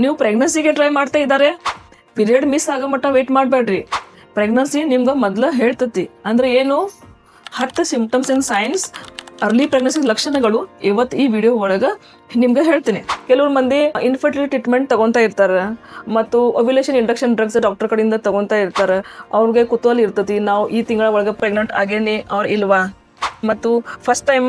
ನೀವು ಪ್ರೆಗ್ನೆನ್ಸಿಗೆ ಟ್ರೈ ಮಾಡ್ತಾ ಇದ್ದಾರೆ, ಪೀರಿಯಡ್ ಮಿಸ್ ಆಗೋ ಮಟ್ಟ ವೇಟ್ ಮಾಡಬೇಡ್ರಿ. ಪ್ರೆಗ್ನೆನ್ಸಿ ನಿಮ್ಗೆ ಮೊದಲು ಹೇಳ್ತತಿ. ಅಂದರೆ ಏನು 10 symptoms and science early pregnancy ಲಕ್ಷಣಗಳು ಇವತ್ತು ಈ ವಿಡಿಯೋ ಒಳಗೆ ನಿಮ್ಗೆ ಹೇಳ್ತೀನಿ. ಕೆಲವ್ರು ಮಂದಿ ಇನ್ಫರ್ಟಿಲಿಟಿ ಟ್ರೀಟ್ಮೆಂಟ್ ತಗೊತಾ ಇರ್ತಾರೆ ಮತ್ತು ಓವ್ಯುಲೇಷನ್ ಇಂಡಕ್ಷನ್ ಡ್ರಗ್ಸ್ ಡಾಕ್ಟರ್ ಕಡೆಯಿಂದ ತಗೊತಾ ಇರ್ತಾರೆ. ಅವ್ರಿಗೆ ಕುತೂಹಲ ಇರ್ತತಿ, ನಾವು ಈ ತಿಂಗಳ ಒಳಗೆ ಪ್ರೆಗ್ನೆಂಟ್ ಆಗೇನಿ ಅವ್ರು ಇಲ್ವಾ. ಮತ್ತು ಫಸ್ಟ್ ಟೈಮ್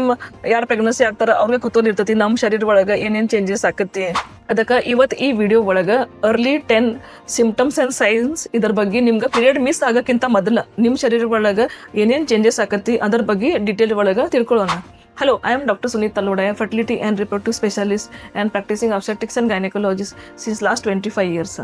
ಯಾರು ಪ್ರೆಗ್ನೆನ್ಸಿ ಆಗ್ತಾರ ಅವ್ರಿಗೆ ಕುತೂಹಲ ಇರ್ತತಿ, ನಮ್ಮ ಶರೀರ ಒಳಗೆ ಏನೇನು ಚೇಂಜಸ್ ಆಕತಿ. ಅದಕ್ಕೆ ಇವತ್ತು ಈ ವಿಡಿಯೋ ಒಳಗೆ ಅರ್ಲಿ 10 ಸಿಂಪ್ಟಮ್ಸ್ ಆ್ಯಂಡ್ ಸೈನ್ಸ್ ಇದ್ರ ಬಗ್ಗೆ ನಿಮ್ಗೆ ಪೀರಿಯಡ್ ಮಿಸ್ ಆಗೋಕ್ಕಿಂತ ಮೊದಲು ನಿಮ್ಮ ಶರೀರ ಒಳಗೆ ಏನೇನು ಚೇಂಜಸ್ ಆಕತಿ ಅದ್ರ ಬಗ್ಗೆ ಡಿಟೇಲ್ ಒಳಗೆ ತಿಳ್ಕೊಳ್ಳೋಣ. Hello, I am Dr. Sunit Talloda, a fertility and reproductive specialist and practicing obstetrics and gynecologist since last 25 years.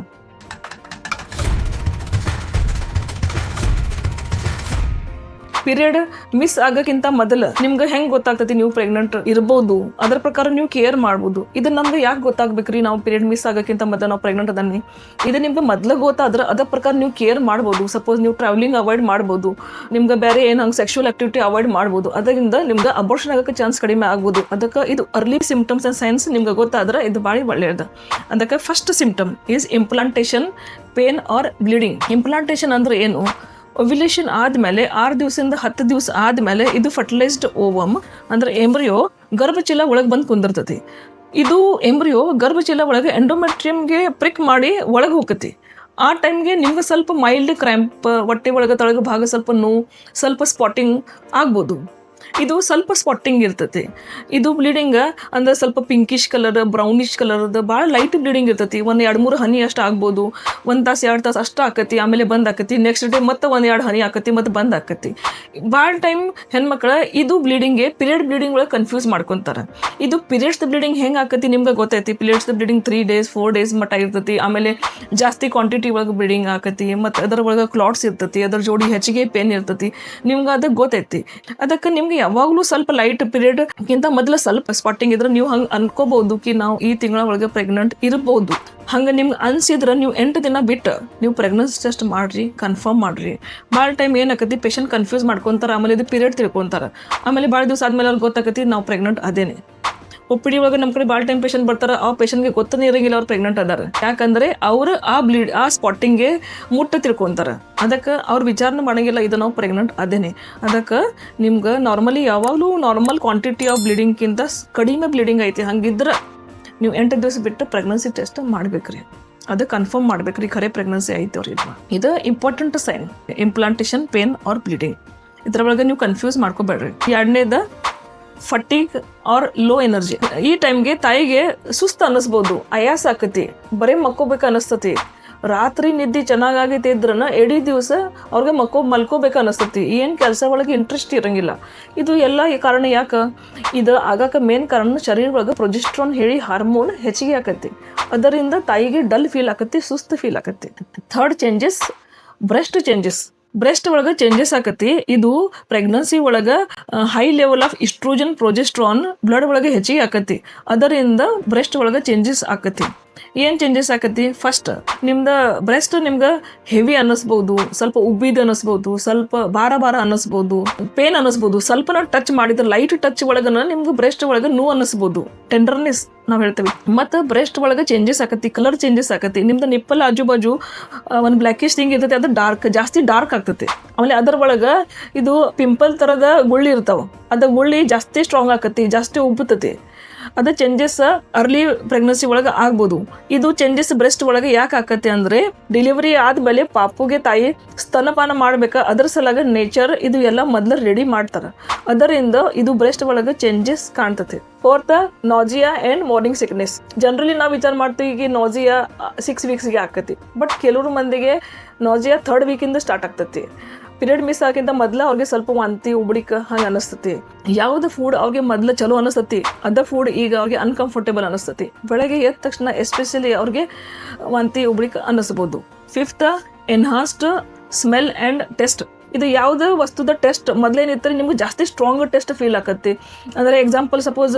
Period miss ಆಗೋಕ್ಕಿಂತ ಮೊದಲು ನಿಮ್ಗೆ ಹೆಂಗೆ ಗೊತ್ತಾಗ್ತೈತಿ ನೀವು ಪ್ರೆಗ್ನೆಂಟ್ ಇರ್ಬೋದು, ಅದ್ರ ಪ್ರಕಾರ ನೀವು ಕೇರ್ ಮಾಡ್ಬೋದು. ಇದು ನಮ್ಗೆ ಯಾಕೆ ಗೊತ್ತಾಗ್ಬೇಕ್ರಿ? ನಾವು ಪೀರಿಯಡ್ ಮಿಸ್ ಆಗೋಕ್ಕಿಂತ ಮೊದಲು ನಾವು ಪ್ರೆಗ್ನೆಂಟ್ ಅದನ್ನಿ, ಇದು ನಿಮ್ಗೆ ಮೊದಲು ಗೊತ್ತಾದ್ರೆ ಅದ್ರ ಪ್ರಕಾರ ನೀವು ಕೇರ್ ಮಾಡ್ಬೋದು. ಸಪೋಸ್ ನೀವು ಟ್ರಾವೆಲಿಂಗ್ ಅವಾಯ್ಡ್ ಮಾಡ್ಬೋದು, ನಿಮ್ಗೆ ಬೇರೆ ಏನು ಹಂಗೆ ಸೆಕ್ಷುವಲ್ ಆಕ್ಟಿವಿಟಿ ಅವಾಯ್ಡ್ ಮಾಡ್ಬೋದು. ಅದರಿಂದ ನಿಮ್ಗೆ ಅಬೋರ್ಷನ್ ಆಗೋಕ್ಕೆ ಚಾನ್ಸ್ ಕಡಿಮೆ ಆಗ್ಬೋದು. ಅದಕ್ಕೆ ಇದು ಅರ್ಲಿ ಸಿಂಪ್ಟಮ್ಸ್ ಆ್ಯಂಡ್ ಸೈನ್ಸ್ ನಿಮ್ಗೆ ಗೊತ್ತಾದ್ರೆ ಇದು ಭಾಳ ಒಳ್ಳೆಯದು. ಅದಕ್ಕೆ first symptom is implantation pain or bleeding. Implantation ಅಂದ್ರೆ ಏನು? ಓವ್ಯುಲೇಷನ್ ಆದಮೇಲೆ 6 ದಿವಸದಿಂದ 10 ದಿವಸ ಆದಮೇಲೆ ಇದು ಫರ್ಟಿಲೈಸ್ಡ್ ಓವಮ್ ಅಂದ್ರೆ ಎಂಬ್ರಿಯೋ ಗರ್ಭಚೀಲ ಒಳಗೆ ಬಂದು ಕುಂದಿರ್ತತಿ. ಇದು ಎಂಬ್ರಿಯೋ ಗರ್ಭಚೀಲ ಒಳಗೆ ಎಂಡೋಮೆಟ್ರಿಯಮ್ಗೆ ಪ್ರಿಕ್ ಮಾಡಿ ಒಳಗೆ ಹೋಗತಿ. ಆ ಟೈಮ್ಗೆ ನಿಮ್ಗೆ ಸ್ವಲ್ಪ ಮೈಲ್ಡ್ ಕ್ರ್ಯಾಂಪ್, ಹೊಟ್ಟೆ ಒಳಗೆ ತೊಳಗೆ ಭಾಗ ಸ್ವಲ್ಪ ನೋವು, ಸ್ವಲ್ಪ ಸ್ಪಾಟಿಂಗ್ ಆಗ್ಬೋದು. ಇದು ಸ್ವಲ್ಪ ಸ್ಪಾಟಿಂಗ್ ಇರ್ತೈತಿ. ಇದು ಬ್ಲೀಡಿಂಗ್ ಅಂದ್ರೆ ಸ್ವಲ್ಪ ಪಿಂಕಿಶ್ ಕಲರ್, ಬ್ರೌನಿಶ್ ಕಲರ್ದು ಭಾಳ ಲೈಟ್ ಬ್ಲೀಡಿಂಗ್ ಇರ್ತೈತಿ. 1-2-3 ಹನಿ ಅಷ್ಟು ಆಗ್ಬೋದು. 1 ತಾಸು 2 ತಾಸು ಅಷ್ಟು ಆಕತಿ, ಆಮೇಲೆ ಬಂದ್ ಆಕತಿ. ನೆಕ್ಸ್ಟ್ ಡೇ ಮತ್ತೆ 1-2 ಹನಿ ಆಕತಿ, ಮತ್ತೆ ಬಂದ್ ಆಕತಿ. ಭಾಳ ಟೈಮ್ ಹೆಣ್ಮಕ್ಳು ಇದು ಬ್ಲೀಡಿಂಗ್ಗೆ ಪೀರಿಯಡ್ ಬ್ಲೀಡಿಂಗ್ ಒಳಗೆ ಕನ್ಫ್ಯೂಸ್ ಮಾಡ್ಕೊತಾರೆ. ಇದು ಪೀರಿಯಡ್ಸ್ ಬ್ಲೀಡಿಂಗ್ ಹೆಂಗೆ ಆಕತಿ ನಿಮ್ಗೆ ಗೊತ್ತೈತಿ. ಪೀರಿಯಡ್ಸ್ ಬ್ಲೀಡಿಂಗ್ 3 days 4 days ಮಟ್ಟ ಇರ್ತೈತಿ. ಆಮೇಲೆ ಜಾಸ್ತಿ ಕ್ವಾಂಟಿಟಿ ಒಳಗೆ ಬ್ಲೀಡಿಂಗ್ ಆಕತಿ, ಮತ್ತು ಅದರ ಒಳಗೆ ಕ್ಲಾಟ್ಸ್ ಇರ್ತೈತಿ, ಅದ್ರ ಜೋಡಿ ಹೆಚ್ಚಿಗೆ ಪೇನ್ ಇರ್ತೈತಿ. ನಿಮ್ಗೆ ಅದು ಗೊತ್ತೈತಿ. ಅದಕ್ಕೆ ನಿಮ್ಗೆ ಯಾವಾಗಲೂ ಸ್ವಲ್ಪ ಲೈಟ್ ಪೀರಿಯಡ್ಗಿಂತ ಮೊದಲು ಸ್ವಲ್ಪ ಸ್ಪಾಟಿಂಗ್ ಇದ್ರೆ ನೀವು ಹಂಗೆ ಅನ್ಕೋಬಹುದು ಕಿ ನಾವು ಈ ತಿಂಗಳ ಒಳಗೆ ಪ್ರೆಗ್ನೆಂಟ್ ಇರ್ಬೋದು. ಹಂಗೆ ನಿಮ್ಗೆ ಅನ್ಸಿದ್ರೆ ನೀವು 8 ದಿನ ಬಿಟ್ಟು ನೀವು ಪ್ರೆಗ್ನೆನ್ಸಿ ಟೆಸ್ಟ್ ಮಾಡ್ರಿ, ಕನ್ಫರ್ಮ್ ಮಾಡ್ರಿ. ಭಾಳ ಟೈಮ್ ಏನಾಕತಿ ಪೇಷಂಟ್ ಕನ್ಫ್ಯೂಸ್ ಮಾಡ್ಕೊತಾರೆ, ಆಮೇಲೆ ಇದು ಪೀರಿಯಡ್ ತಿಳ್ಕೊತಾರೆ. ಆಮೇಲೆ ಭಾಳ ದಿವಸ ಆದ್ಮೇಲೆ ಅವ್ರಿಗೆ ಗೊತ್ತಾಕತಿ ನಾವು ಪ್ರೆಗ್ನೆಂಟ್ ಅದೇನೆ. OPD ಒಳಗೆ ನಮ್ಮ ಕಡೆ ಭಾಳ ಟೈಮ್ ಪೇಷಂಟ್ ಬರ್ತಾರೆ, ಆ ಪೇಷಂಟ್ಗೆ ಗೊತ್ತನೇ ಇರಂಗಿಲ್ಲ ಅವ್ರು ಪ್ರೆಗ್ನೆಂಟ್ ಅದಾರ. ಯಾಕಂದ್ರೆ ಅವರು ಆ ಸ್ಪಾಟಿಂಗ್ಗೆ ಮುಟ್ಟ ತಿಳ್ಕೊತಾರೆ. ಅದಕ್ಕೆ ಅವ್ರು ವಿಚಾರಣೆ ಮಾಡಂಗಿಲ್ಲ ಇದು ನಾವು ಪ್ರೆಗ್ನೆಂಟ್ ಅದೇನೆ. ಅದಕ್ಕೆ ನಿಮ್ಗೆ ನಾರ್ಮಲಿ ಯಾವಾಗಲೂ ನಾರ್ಮಲ್ ಕ್ವಾಂಟಿಟಿ ಆಫ್ ಬ್ಲೀಡಿಂಗ್ಗಿಂತ ಕಡಿಮೆ ಬ್ಲೀಡಿಂಗ್ ಐತಿ. ಹಂಗಿದ್ರೆ ನೀವು 8 ದಿವಸ ಬಿಟ್ಟು ಪ್ರೆಗ್ನೆನ್ಸಿ ಟೆಸ್ಟ್ ಮಾಡ್ಬೇಕ್ರಿ. ಅದು ಕನ್ಫರ್ಮ್ ಮಾಡ್ಬೇಕ್ರಿ ಖರೆ ಪ್ರೆಗ್ನೆನ್ಸಿ ಐತೆ ಅವ್ರಿಗೆ. ಇದು important sign implantation pain or bleeding. ಇದ್ರೊಳಗೆ ನೀವು ಕನ್ಫ್ಯೂಸ್ ಮಾಡ್ಕೋಬೇಡ್ರಿ. ಎರಡನೇದು ಫಟಿಗ್ ಆರ್ ಲೋ ಎನರ್ಜಿ. ಈ ಟೈಮ್ಗೆ ತಾಯಿಗೆ ಸುಸ್ತು ಅನ್ನಿಸ್ಬೋದು, ಆಯಾಸ ಆಕತಿ, ಬರೀ ಮಕ್ಕೋಬೇಕು ಅನಿಸ್ತತಿ. ರಾತ್ರಿ ನಿದ್ದೆ ಚೆನ್ನಾಗೈತೆ ಇದ್ರನ ಇಡೀ ದಿವಸ ಅವ್ರಿಗೆ ಮಲ್ಕೋಬೇಕು ಅನಿಸ್ತತಿ. ಏನು ಕೆಲಸ ಒಳಗೆ ಇಂಟ್ರೆಸ್ಟ್ ಇರಂಗಿಲ್ಲ. ಇದು ಎಲ್ಲ ಕಾರಣ ಯಾಕೆ? ಇದು ಆಗಾಕ ಮೇನ್ ಕಾರಣ ಶರೀರ ಒಳಗೆ ಪ್ರೊಜೆಸ್ಟ್ರಾನ್ ಹೇಳಿ ಹಾರ್ಮೋನ್ ಹೆಚ್ಚಿಗೆ ಆಕತಿ. ಅದರಿಂದ ತಾಯಿಗೆ ಡಲ್ ಫೀಲ್ ಆಕತಿ, ಸುಸ್ತು ಫೀಲ್ ಆಕತಿ. Third changes breast changes. Breast ಒಳಗೆ ಚೇಂಜಸ್ ಆಕತಿ. ಇದು ಪ್ರೆಗ್ನೆನ್ಸಿ ಒಳಗೆ high level of oestrogen progesterone blood ಒಳಗೆ ಹೆಚ್ಚಿಗೆ ಆಕತಿ. ಅದರಿಂದ ಬ್ರೆಸ್ಟ್ ಒಳಗೆ ಚೇಂಜಸ್ ಆಕತಿ. ಏನು ಚೇಂಜಸ್ ಆಕತಿ? ಫಸ್ಟ್ ನಿಮ್ದು ಬ್ರೆಸ್ಟ್ ನಿಮ್ಗೆ ಹೆವಿ ಅನ್ನಿಸ್ಬೋದು, ಸ್ವಲ್ಪ ಉಬ್ಬಿದು ಅನ್ನಿಸ್ಬೋದು, ಸ್ವಲ್ಪ ಭಾರ ಅನ್ನಿಸ್ಬೋದು, ಪೇನ್ ಅನ್ನಿಸ್ಬೋದು. ಸ್ವಲ್ಪನ ಟಚ್ ಮಾಡಿದ್ರೆ ಲೈಟ್ ಟಚ್ ಒಳಗನ ನಿಮ್ಗೆ ಬ್ರೆಸ್ಟ್ ಒಳಗೆ ನೋವು ಅನ್ನಿಸ್ಬೋದು, ಟೆಂಡರ್ನೆಸ್ ನಾವು ಹೇಳ್ತೀವಿ. ಮತ್ತು ಬ್ರೆಸ್ಟ್ ಒಳಗೆ ಚೇಂಜಸ್ ಆಕತಿ, ಕಲರ್ ಚೇಂಜಸ್ ಆಕತಿ. ನಿಮ್ದು ನಿಪ್ಪಲ್ ಆಜು ಬಾಜು ಒಂದು ಬ್ಲ್ಯಾಕಿಶ್ ಥಿಂಗ್ ಇರ್ತೈತಿ, ಅದು ಜಾಸ್ತಿ ಡಾರ್ಕ್ ಆಗ್ತೈತಿ. ಆಮೇಲೆ ಅದ್ರ ಒಳಗೆ ಇದು ಪಿಂಪಲ್ ಥರದ ಗುಳ್ಳಿ ಇರ್ತಾವೆ, ಅದು ಗುಳ್ಳಿ ಜಾಸ್ತಿ ಸ್ಟ್ರಾಂಗ್ ಆಕತಿ, ಜಾಸ್ತಿ ಉಬ್ಬುತ್ತತಿ. ಅದು ಚೇಂಜಸ್ ಅರ್ಲಿ ಪ್ರೆಗ್ನೆನ್ಸಿ ಒಳಗೆ ಆಗ್ಬೋದು. ಇದು ಚೇಂಜಸ್ ಬ್ರೆಸ್ಟ್ ಒಳಗೆ ಯಾಕೆ ಆಕತಿ ಅಂದರೆ ಡೆಲಿವರಿ ಆದಮೇಲೆ ಪಾಪುಗೆ ತಾಯಿ ಸ್ತನಪಾನ ಮಾಡ್ಬೇಕು, ಅದ್ರ ಸಲಾಗ ನೇಚರ್ ಇದು ಎಲ್ಲ ಮೊದಲು ರೆಡಿ ಮಾಡ್ತಾರೆ. ಅದರಿಂದ ಇದು ಬ್ರೆಸ್ಟ್ ಒಳಗೆ ಚೇಂಜಸ್ ಕಾಣ್ತತಿ. Fourth nausea and morning sickness. Generally ನಾವು ವಿಚಾರ ಮಾಡ್ತೀವಿ ಈಗ ನಾಜಿಯಾ 6 ವೀಕ್ಸ್ಗೆ ಆಕತಿ. ಬಟ್ ಕೆಲವ್ರು ಮಂದಿಗೆ ನಾಜಿಯಾ 3rd ವೀಕಿಂದ ಸ್ಟಾರ್ಟ್ ಆಗ್ತತಿ. ಪೀರಿಯಡ್ ಮಿಸ್ ಆಗಿಂತ ಮೊದಲು ಅವ್ರಿಗೆ ಸ್ವಲ್ಪ ವಾಂತಿ ಉಬ್ಳಿಕ ಹಂಗೆ ಅನಿಸ್ತತಿ. ಯಾವ್ದು ಫುಡ್ ಅವ್ರಿಗೆ ಮೊದಲು ಚಲೋ ಅನಿಸ್ತತಿ ಅದ ಫುಡ್ ಈಗ ಅವ್ರಿಗೆ ಅನ್ಕಂಫರ್ಟೇಬಲ್ ಅನಿಸ್ತತಿ. ಬೆಳಗ್ಗೆ ಎದ್ದ ತಕ್ಷಣ ಎಸ್ಪೆಷಲಿ ಅವ್ರಿಗೆ ವಾಂತಿ ಉಬ್ಳಿಕ ಅನ್ನಿಸ್ಬೋದು. 5th enhanced smell and taste. ಇದು ಯಾವುದೇ ವಸ್ತುದ ಟೆಸ್ಟ್ ಮೊದಲೇನಿತ್ತು ನಿಮ್ಗೆ ಜಾಸ್ತಿ ಸ್ಟ್ರಾಂಗ್ ಟೆಸ್ಟ್ ಫೀಲ್ ಆಕತಿ. ಅಂದರೆ ಎಕ್ಸಾಂಪಲ್ ಸಪೋಸ್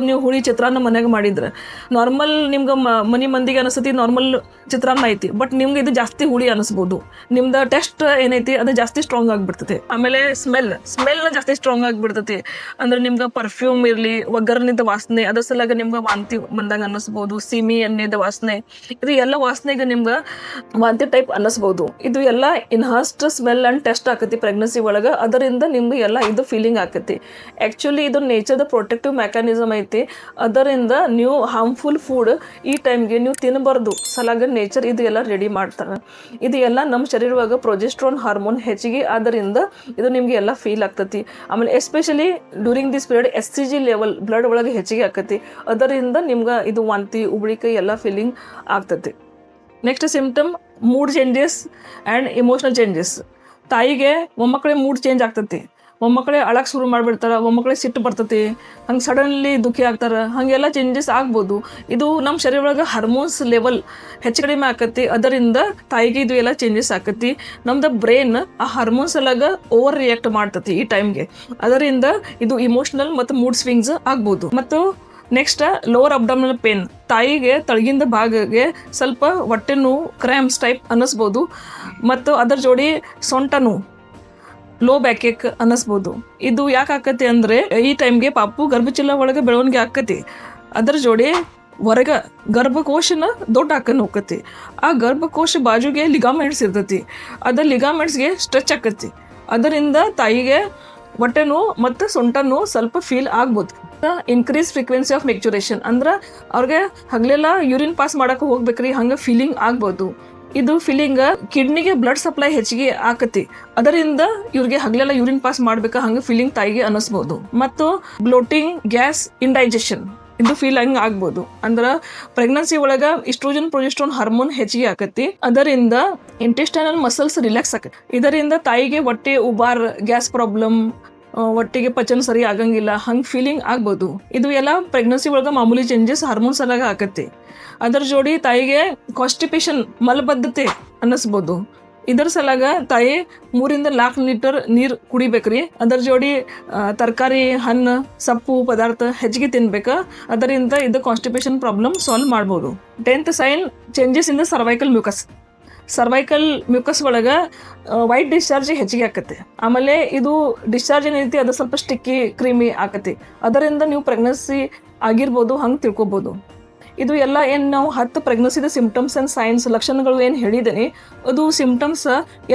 ನೀವು ಹುಳಿ ಚಿತ್ರಾನ್ನ ಮನೆಗೆ ಮಾಡಿದ್ರೆ ನಾರ್ಮಲ್ ನಿಮ್ಗೆ ಮನೆ ಮಂದಿಗೆ ಅನಿಸ್ತತಿ ನಾರ್ಮಲ್ ಚಿತ್ರಾನ್ನ ಐತಿ, ಬಟ್ ನಿಮ್ಗೆ ಇದು ಜಾಸ್ತಿ ಹುಳಿ ಅನಿಸ್ಬೋದು. ನಿಮ್ದು ಟೆಸ್ಟ್ ಏನೈತಿ ಅದು ಜಾಸ್ತಿ ಸ್ಟ್ರಾಂಗ್ ಆಗಿಬಿಡ್ತೈತಿ. ಆಮೇಲೆ ಸ್ಮೆಲ್ನ ಜಾಸ್ತಿ ಸ್ಟ್ರಾಂಗ್ ಆಗಿಬಿಡ್ತೈತಿ. ಅಂದ್ರೆ ನಿಮ್ಗೆ ಪರ್ಫ್ಯೂಮ್ ಇರಲಿ, ಒಗ್ಗರಣೆದ ವಾಸನೆ, ಅದ್ರ ಸಲಾಗ ನಿಮ್ಗೆ ವಾಂತಿ ಬಂದಾಗ ಅನ್ನಿಸ್ಬೋದು. ಸಿಮಿ ಎಣ್ಣೆದ ವಾಸನೆ, ಇದು ಎಲ್ಲ ವಾಸನೆಗೆ ನಿಮ್ಗೆ ವಾಂತಿ ಟೈಪ್ ಅನ್ನಿಸ್ಬೋದು. ಇದು ಎಲ್ಲ ಇನ್ಹಾನ್ಸ್ಡ್ ಸ್ಮೆಲ್ ಅಂಡ್ ಟೆಸ್ಟ್ ಆಕತಿ ಪ್ರೆಗ್ನೆನ್ಸಿ ಒಳಗೆ. ಅದರಿಂದ ನಿಮ್ಗೆ ಎಲ್ಲ ಇದು ಫೀಲಿಂಗ್ ಆಕತಿ. ಆ್ಯಕ್ಚುಲಿ ಇದು ನೇಚರ್ದ ಪ್ರೊಟೆಕ್ಟಿವ್ ಮೆಕ್ಯಾನಿಸಮ್ ಐತಿ. ಅದರಿಂದ ನೀವು ಹಾರ್ಮ್ಫುಲ್ ಫುಡ್ ಈ ಟೈಮ್ಗೆ ನೀವು ತಿನ್ನಬಾರ್ದು ಸಲಾಗ ನೇಚರ್ ಇದು ಎಲ್ಲ ರೆಡಿ ಮಾಡ್ತಾರೆ. ಇದು ಎಲ್ಲ ನಮ್ಮ ಶರೀರವಾಗ ಪ್ರೊಜೆಸ್ಟ್ರಾನ್ ಹಾರ್ಮೋನ್ ಹೆಚ್ಚಿಗೆ ಆದ್ದರಿಂದ ಇದು ನಿಮ್ಗೆ ಎಲ್ಲ ಫೀಲ್ ಆಗ್ತತಿ. ಆಮೇಲೆ especially during this period SCG level blood ಒಳಗೆ ಹೆಚ್ಚಿಗೆ ಆಕತಿ. ಅದರಿಂದ ನಿಮ್ಗೆ ಇದು ವಾಂತಿ ಉಬ್ಳಿಕೆ ಎಲ್ಲ ಫೀಲಿಂಗ್ ಆಗ್ತತಿ. Next symptom mood changes and emotional changes. ತಾಯಿಗೆ ಮೊಮ್ಮಕ್ಕಳೇ ಮೂಡ್ ಚೇಂಜ್ ಆಗ್ತತಿ. ಮೊಮ್ಮಕ್ಕಳೇ ಅಳಕ್ಕೆ ಶುರು ಮಾಡಿಬಿಡ್ತಾರೆ, ಮೊಮ್ಮಕ್ಕಳೇ ಸಿಟ್ಟು ಬರ್ತತಿ, ಹಂಗೆ ಸಡನ್ಲಿ ದುಃಖಿ ಆಗ್ತಾರೆ, ಹಾಗೆಲ್ಲ ಚೇಂಜಸ್ ಆಗ್ಬೋದು. ಇದು ನಮ್ಮ ಶರೀರ ಒಳಗೆ ಹಾರ್ಮೋನ್ಸ್ ಲೆವೆಲ್ ಹೆಚ್ಚು ಕಡಿಮೆ ಆಕತಿ. ಅದರಿಂದ ತಾಯಿಗೆ ಇದು ಎಲ್ಲ ಚೇಂಜಸ್ ಆಕತಿ. ನಮ್ದು ಬ್ರೈನ್ ಆ ಹಾರ್ಮೋನ್ಸ್ ಎಲ್ಲ ಓವರ್ ರಿಯಾಕ್ಟ್ ಮಾಡ್ತತಿ ಈ ಟೈಮ್ಗೆ. ಅದರಿಂದ ಇದು ಇಮೋಷ್ನಲ್ ಮತ್ತು ಮೂಡ್ ಸ್ವಿಂಗ್ಸ್ ಆಗ್ಬೋದು. ಮತ್ತು ನೆಕ್ಸ್ಟ್ ಲೋವರ್ ಅಬ್ಡಮಿನಲ್ ಪೇನ್. ತಾಯಿಗೆ ತಳಗಿಂದ ಭಾಗಕ್ಕೆ ಸ್ವಲ್ಪ ಹೊಟ್ಟೆ ನೋವು, ಕ್ರ್ಯಾಂಪ್ಸ್ ಟೈಪ್ ಅನ್ನಿಸ್ಬೋದು. ಮತ್ತು ಅದರ ಜೋಡಿ ಸೊಂಟ ನೋವು, ಲೋ ಬ್ಯಾಕ್ ಏಕ್ ಅನ್ನಿಸ್ಬೋದು. ಇದು ಯಾಕೆ ಆಕತಿ ಅಂದರೆ ಈ ಟೈಮ್ಗೆ ಪಾಪು ಗರ್ಭಚೀಲ ಒಳಗೆ ಬೆಳವಣಿಗೆ ಆಕತಿ. ಅದರ ಜೋಡಿ ಹೊರಗೆ ಗರ್ಭಕೋಶನ ದೊಡ್ಡ ಹಾಕನ್ನು ಹೋಗತಿ. ಆ ಗರ್ಭಕೋಶ ಬಾಜುಗೆ ಲಿಗಾಮೆಂಟ್ಸ್ ಇರ್ತೈತಿ. ಅದು ಲಿಗಾಮೆಂಟ್ಸ್ಗೆ ಸ್ಟ್ರೆಚ್ ಆಕತಿ. ಅದರಿಂದ ತಾಯಿಗೆ ಹೊಟ್ಟೆ ನೋವು ಮತ್ತು ಸೊಂಟ ನೋವು ಸ್ವಲ್ಪ ಫೀಲ್ ಆಗ್ಬೋದು. ಇನ್ಕ್ರೀಸ್ ಫ್ರೀಕ್ವೆನ್ಸಿ ಆಫ್ ಮೆಕ್ಚುರೇಷನ್ ಅಂದ್ರೆ ಅವ್ರಿಗೆ ಹಗಲೆಲ್ಲ ಯೂರಿನ್ ಪಾಸ್ ಮಾಡೋಕೆ ಹೋಗ್ಬೇಕ್ರಿ, ಹಂಗೆ ಫೀಲಿಂಗ್ ಆಗ್ಬೋದು. ಇದು ಫೀಲಿಂಗ್ ಕಿಡ್ನಿಗೆ ಬ್ಲಡ್ ಸಪ್ಲೈ ಹೆಚ್ಚಿಗೆ ಆಕತಿ. ಅದರಿಂದ ಇವ್ರಿಗೆ ಹಗಲೆಲ್ಲ ಯೂರಿನ್ ಪಾಸ್ ಮಾಡ್ಬೇಕಾ ಹಂಗೆ ಫೀಲಿಂಗ್ ತಾಯಿಗೆ ಅನ್ನಿಸ್ಬೋದು. ಮತ್ತು ಬ್ಲೋಟಿಂಗ್, ಗ್ಯಾಸ್, ಇಂಡೈಜೆಷನ್ ಇದು ಫೀಲಿಂಗ್ ಆಗ್ಬೋದು. ಅಂದ್ರೆ ಪ್ರೆಗ್ನೆನ್ಸಿ ಒಳಗೆ ಈಸ್ಟ್ರೋಜನ್ ಪ್ರೊಜೆಸ್ಟ್ರಾನ್ ಹಾರ್ಮೋನ್ ಹೆಚ್ಚಿಗೆ ಆಕತಿ. ಅದರಿಂದ ಇಂಟೆಸ್ಟೈನಲ್ ಮಸಲ್ಸ್ ರಿಲ್ಯಾಕ್ಸ್ ಆಕತಿ. ಇದರಿಂದ ತಾಯಿಗೆ ಹೊಟ್ಟೆ ಉಬಾರ್, ಗ್ಯಾಸ್ ಪ್ರಾಬ್ಲಮ್, ಹೊಟ್ಟೆಗೆ ಪಚನ ಸರಿ ಆಗಂಗಿಲ್ಲ, ಹಂಗೆ ಫೀಲಿಂಗ್ ಆಗ್ಬೋದು. ಇದು ಎಲ್ಲ ಪ್ರೆಗ್ನೆನ್ಸಿ ಒಳಗೆ ಮಾಮೂಲಿ ಚೇಂಜಸ್ ಹಾರ್ಮೋನ್ಸ್ ಎಲ್ಲ ಆಕತಿ. ಅದರ ಜೋಡಿ ತಾಯಿಗೆ ಕಾನ್ಸ್ಟಿಪೇಷನ್, ಮಲಬದ್ಧತೆ ಅನ್ನಿಸ್ಬೋದು. ಇದರ ಸಲಾಗ ತಾಯಿ 3 to 4 ಲೀಟರ್ ನೀರು ಕುಡಿಬೇಕ್ರಿ. ಅದರ ಜೋಡಿ ತರಕಾರಿ, ಹಣ್ಣು, ಸೊಪ್ಪು ಪದಾರ್ಥ ಹೆಚ್ಚಿಗೆ ತಿನ್ಬೇಕು. ಅದರಿಂದ ಇದು ಕಾನ್ಸ್ಟಿಪೇಷನ್ ಪ್ರಾಬ್ಲಮ್ ಸಾಲ್ವ್ ಮಾಡ್ಬೋದು. 10th sign changes in the cervical mucus ಒಳಗೆ ವೈಟ್ ಡಿಸ್ಚಾರ್ಜ್ ಹೆಚ್ಚಿಗೆ ಆಕತಿ. ಆಮೇಲೆ ಇದು ಡಿಸ್ಚಾರ್ಜ್ ಏನೈತಿ ಅದು ಸ್ವಲ್ಪ ಸ್ಟಿಕ್ಕಿ ಕ್ರೀಮಿ ಆಕತಿ. ಅದರಿಂದ ನೀವು ಪ್ರೆಗ್ನೆನ್ಸಿ ಆಗಿರ್ಬೋದು ಹಂಗೆ ತಿಳ್ಕೊಬೋದು. ಇದು ಎಲ್ಲ ಏನು ನಾವು 10 ಪ್ರೆಗ್ನೆನ್ಸಿದ ಸಿಂಪ್ಟಮ್ಸ್ ಆ್ಯಂಡ್ ಸೈನ್ಸ್ ಲಕ್ಷಣಗಳು ಏನು ಹೇಳಿದ್ದೀನಿ, ಅದು ಸಿಂಪ್ಟಮ್ಸ್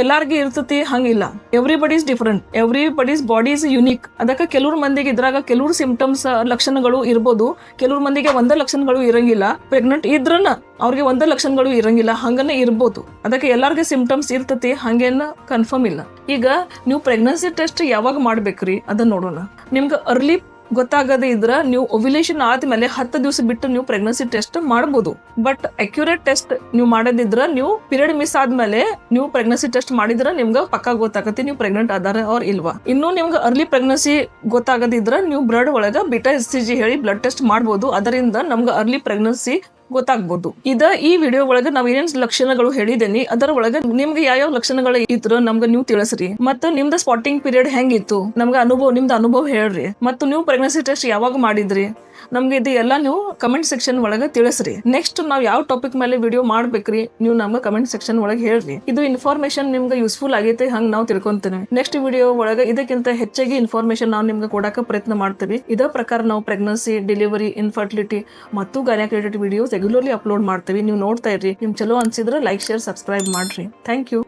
ಎಲ್ಲರಿಗೂ ಇರ್ತತಿ ಹಂಗಿಲ್ಲ. Everybody's different, everybody's body is unique. ಅದಕ್ಕೆ ಕೆಲವ್ರ ಮಂದಿಗೆ ಇದ್ರಾಗ ಕೆಲವ್ರು ಸಿಂಪ್ಟಮ್ಸ್ ಲಕ್ಷಣಗಳು ಇರ್ಬೋದು, ಕೆಲವ್ರ ಮಂದಿಗೆ ಒಂದೇ ಲಕ್ಷಣಗಳು ಇರಂಗಿಲ್ಲ. ಪ್ರೆಗ್ನೆಂಟ್ ಇದ್ರನ ಅವ್ರಿಗೆ ಒಂದೇ ಲಕ್ಷಣಗಳು ಇರಂಗಿಲ್ಲ, ಹಂಗನೇ ಇರ್ಬೋದು. ಅದಕ್ಕೆ ಎಲ್ಲರಿಗೂ ಸಿಂಪ್ಟಮ್ಸ್ ಇರ್ತತಿ, ಹಂಗೇನು ಕನ್ಫರ್ಮ್ ಇಲ್ಲ. ಈಗ ನೀವು ಪ್ರೆಗ್ನೆನ್ಸಿ ಟೆಸ್ಟ್ ಯಾವಾಗ ಮಾಡ್ಬೇಕ್ರಿ ಅದನ್ನ ನೋಡೋಣ. ನಿಮ್ಗೆ ಅರ್ಲಿ ಗೊತ್ತಾಗದೇ ಇದ್ರೆ ನೀವು ಓವ್ಯುಲೇಷನ್ ಆದ್ಮೇಲೆ 10 ದಿವಸ ಬಿಟ್ಟು ನೀವು ಪ್ರೆಗ್ನೆನ್ಸಿ ಟೆಸ್ಟ್ ಮಾಡ್ಬೋದು. ಬಟ್ ಅಕ್ಯುರೇಟ್ ಟೆಸ್ಟ್ ನೀವು ಮಾಡೋದಿದ್ರೆ ನೀವು ಪೀರಿಯಡ್ ಮಿಸ್ ಆದ್ಮೇಲೆ ನೀವು ಪ್ರೆಗ್ನೆನ್ಸಿ ಟೆಸ್ಟ್ ಮಾಡಿದ್ರೆ ನಿಮ್ಗೆ ಪಕ್ಕಾ ಗೊತ್ತಾಗತ್ತೆ ನೀವು ಪ್ರೆಗ್ನೆಂಟ್ ಆದಾರ ಅವ್ರ ಇಲ್ವಾ. ಇನ್ನು ನಿಮ್ಗೆ ಅರ್ಲಿ ಪ್ರೆಗ್ನೆನ್ಸಿ ಗೊತ್ತಾಗದಿದ್ರೆ ನೀವು ಬ್ಲಡ್ ಒಳಗೆ ಬೀಟಾ SCG ಹೇಳಿ ಬ್ಲಡ್ ಟೆಸ್ಟ್ ಮಾಡ್ಬೋದು. ಅದರಿಂದ ನಮ್ಗೆ ಅರ್ಲಿ ಪ್ರೆಗ್ನೆನ್ಸಿ ಗೊತ್ತಾಗ್ಬೋದು. ಈ ವಿಡಿಯೋ ಒಳಗೆ ನಾವ್ ಏನೇನ್ ಲಕ್ಷಣಗಳು ಹೇಳಿದೇನಿ ಅದರ ಒಳಗೆ ನಿಮ್ಗೆ ಯಾವ ಲಕ್ಷಣಗಳು ಇದ್ರ ನಮ್ಗೆ ನೀವು ತಿಳಿಸ್ರಿ. ಮತ್ತು ನಿಮ್ದು ಸ್ಪಾಟಿಂಗ್ ಪೀರಿಯಡ್ ಹೆಂಗಿತ್ತು ನಮ್ಗೆ ನಿಮ್ದು ಅನುಭವ ಹೇಳ್ರಿ. ಮತ್ತು ನೀವು ಪ್ರೆಗ್ನೆನ್ಸಿ ಟೆಸ್ಟ್ ಯಾವಾಗ ಮಾಡಿದ್ರಿ ನಮ್ಗೆ ಇದು ಎಲ್ಲ ನೀವು ಕಮೆಂಟ್ ಸೆಕ್ಷನ್ ಒಳಗೆ ತಿಳಿಸ್ರಿ. ನೆಕ್ಸ್ಟ್ ನಾವ್ ಯಾವ ಟಾಪಿಕ್ ಮೇಲೆ ವಿಡಿಯೋ ಮಾಡ್ಬೇಕ್ರಿ ನೀವು ನಮ್ಗೆ ಕಮೆಂಟ್ ಸೆಕ್ಷನ್ ಒಳಗೆ ಹೇಳ್ರಿ. ಇದು ಇನ್ಫಾರ್ಮೇಶನ್ ನಿಮ್ಗೆ ಯೂಸ್ಫುಲ್ ಆಗೈತೆ ಹಂಗೆ ನಾವು ತಿಳ್ಕೊಂತೇನೆ. ನೆಕ್ಸ್ಟ್ ವಿಡಿಯೋ ಒಳಗೆ ಇದಕ್ಕಿಂತ ಹೆಚ್ಚಾಗಿ ಇನ್ಫಾರ್ಮೇಶನ್ ನಾವು ನಿಮ್ಗೆ ಕೊಡಕ್ಕೆ ಪ್ರಯತ್ನ ಮಾಡ್ತೀವಿ. ಇದೇ ಪ್ರಕಾರ ನಾವು ಪ್ರೆಗ್ನೆನ್ಸಿ, ಡೆಲಿವರಿ, ಇನ್ಫರ್ಟಿಲಿಟಿ ಮತ್ತು gynaec related videos regularly upload ಮಾಡ್ತೀವಿ. ನೀವು ನೋಡ್ತಾ ಇರ್ರಿ. ನಿಮ್ಗೆ ಚಲೋ ಅನ್ಸಿದ್ರೆ ಲೈಕ್, ಶೇರ್, ಸಬ್ಸ್ಕ್ರೈಬ್ ಮಾಡ್ರಿ. Thank you.